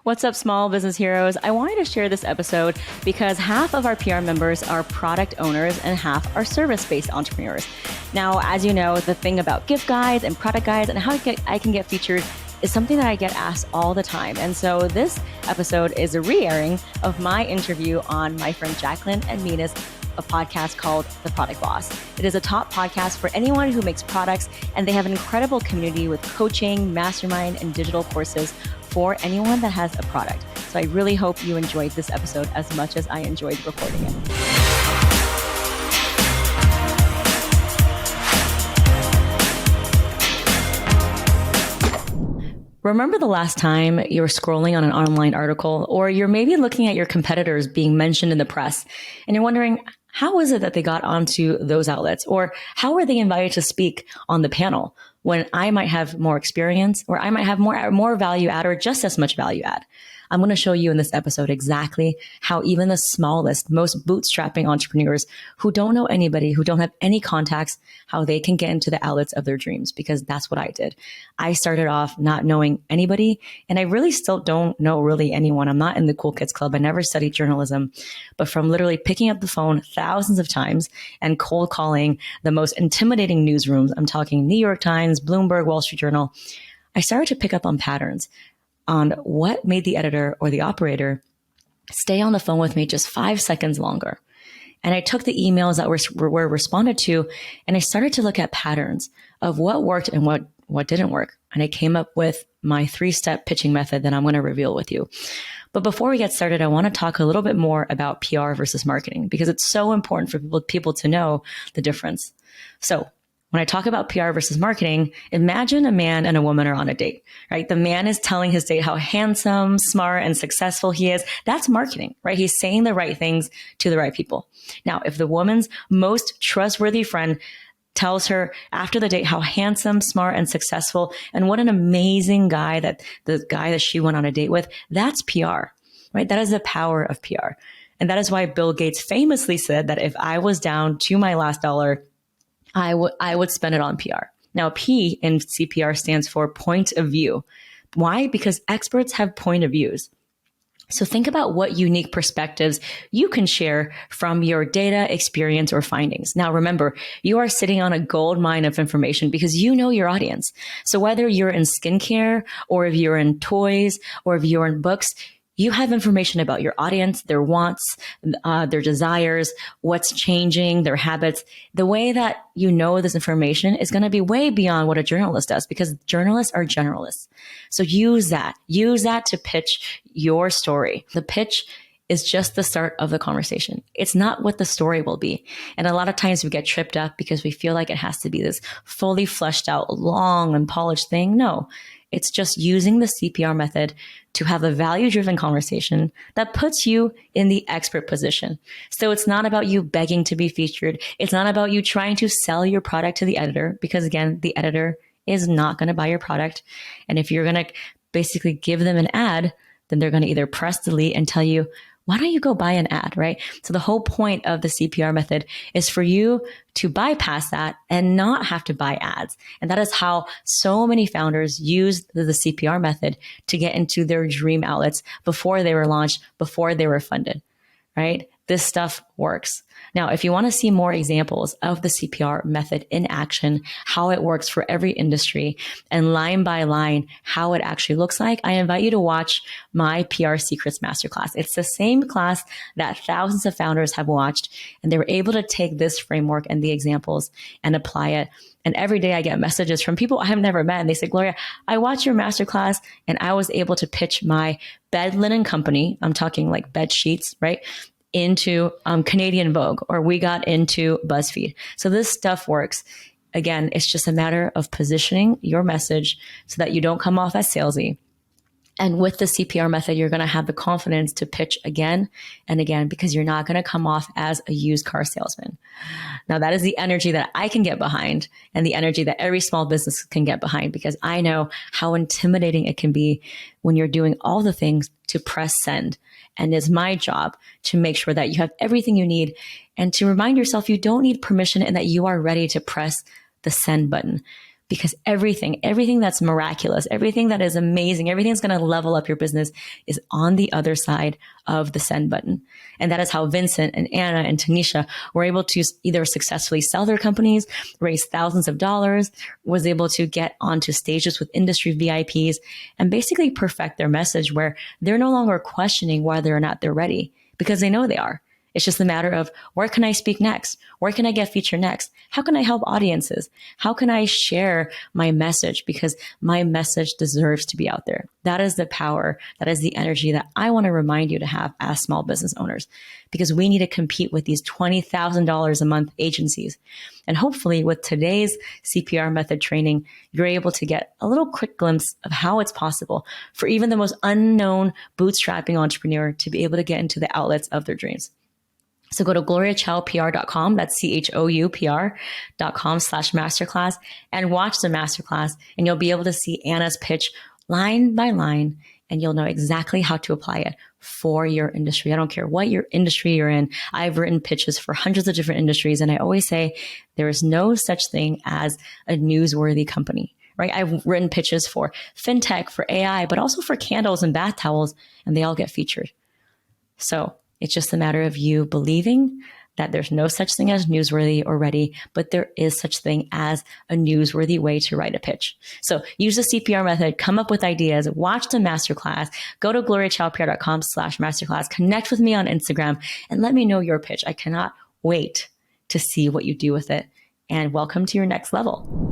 What's up, small business heroes? I wanted to share this episode because half of our PR members are product owners and half are service-based entrepreneurs. Now, as you know, the thing about gift guides and product guides and how I can get featured is something that I get asked all the time. And so this episode is a re-airing of my interview on my friend Jacqueline and Mina's a podcast called The Product Boss. It is a top podcast for anyone who makes products, and they have an incredible community with coaching, mastermind, and digital courses for anyone that has a product. So I really hope you enjoyed this episode as much as I enjoyed recording it. Remember the last time you were scrolling on an online article, or you're maybe looking at your competitors being mentioned in the press, and you're wondering, how is it that they got onto those outlets? Or how are they invited to speak on the panel when I might have more experience, or I might have more value add, or just as much value add? I'm going to show you in this episode exactly how even the smallest, most bootstrapping entrepreneurs who don't know anybody, who don't have any contacts, how they can get into the outlets of their dreams, because that's what I did. I started off not knowing anybody, and I really still don't know really anyone. I'm not in the cool kids club. I never studied journalism, but from literally picking up the phone thousands of times and cold calling the most intimidating newsrooms, I'm talking New York Times, Bloomberg, Wall Street Journal, I started to pick up on patterns on what made the editor or the operator stay on the phone with me just 5 seconds longer. And I took the emails that were responded to, and I started to look at patterns of what worked and what didn't work. And I came up with my 3-step pitching method that I'm going to reveal with you. But before we get started, I want to talk a little bit more about PR versus marketing, because it's so important for people to know the difference. So when I talk about PR versus marketing, imagine a man and a woman are on a date, right? The man is telling his date how handsome, smart, and successful he is. That's marketing, right? He's saying the right things to the right people. Now, if the woman's most trustworthy friend tells her after the date how handsome, smart, and successful, and what an amazing guy that the guy that she went on a date with, that's PR, right? That is the power of PR. And that is why Bill Gates famously said that if I was down to my last dollar, I would spend it on PR. Now, P in CPR stands for point of view. Why? Because experts have point of views. So think about what unique perspectives you can share from your data, experience, or findings. Now, remember, you are sitting on a gold mine of information because you know your audience. So whether you're in skincare, or if you're in toys, or if you're in books, you have information about your audience, their wants, their desires, what's changing, their habits. The way that you know this information is going to be way beyond what a journalist does, because journalists are generalists. So use that to pitch your story. The pitch is just the start of the conversation. It's not what the story will be. And a lot of times we get tripped up because we feel like it has to be this fully fleshed out, long and polished thing. No. It's just using the CPR method to have a value-driven conversation that puts you in the expert position. So it's not about you begging to be featured. It's not about you trying to sell your product to the editor, because again, the editor is not going to buy your product. And if you're going to basically give them an ad, then they're going to either press delete and tell you, why don't you go buy an ad, right? So the whole point of the CPR method is for you to bypass that and not have to buy ads. And that is how so many founders use the CPR method to get into their dream outlets before they were launched, before they were funded, right? This stuff works. Now, if you want to see more examples of the CPR method in action, how it works for every industry, and line by line, how it actually looks like, I invite you to watch my PR Secrets Masterclass. It's the same class that thousands of founders have watched, and they were able to take this framework and the examples and apply it. And every day I get messages from people I have never met, and they say, Gloria, I watched your masterclass and I was able to pitch my bed linen company. I'm talking like bed sheets, right? Into Canadian Vogue, or we got into BuzzFeed. So this stuff works. Again, it's just a matter of positioning your message so that you don't come off as salesy. And with the CPR method, you're going to have the confidence to pitch again and again, because you're not going to come off as a used car salesman. Now, that is the energy that I can get behind, and the energy that every small business can get behind, because I know how intimidating it can be when you're doing all the things to press send. And it's my job to make sure that you have everything you need, and to remind yourself you don't need permission and that you are ready to press the send button. because everything that's miraculous, everything that is amazing, everything that's going to level up your business is on the other side of the send button. And that is how Vincent and Anna and Tanisha were able to either successfully sell their companies, raise thousands of dollars, was able to get onto stages with industry VIPs, and basically perfect their message where they're no longer questioning whether or not they're ready, because they know they are. It's just a matter of, where can I speak next? Where can I get featured next? How can I help audiences? How can I share my message? Because my message deserves to be out there. That is the power. That is the energy that I want to remind you to have as small business owners, because we need to compete with these $20,000 a month agencies. And hopefully with today's CPR method training, you're able to get a little quick glimpse of how it's possible for even the most unknown bootstrapping entrepreneur to be able to get into the outlets of their dreams. So go to gloriachoupr.com, that's CHOUPR.com/masterclass, and watch the masterclass, and you'll be able to see Anna's pitch line by line, and you'll know exactly how to apply it for your industry. I don't care what your industry you're in. I've written pitches for hundreds of different industries, and I always say there is no such thing as a newsworthy company, right? I've written pitches for fintech, for AI, but also for candles and bath towels, and they all get featured. So it's just a matter of you believing that there's no such thing as newsworthy or ready, but there is such thing as a newsworthy way to write a pitch. So use the CPR method, come up with ideas, watch the masterclass, go to gloriachoupr.com/masterclass, connect with me on Instagram, and let me know your pitch. I cannot wait to see what you do with it. And welcome to your next level.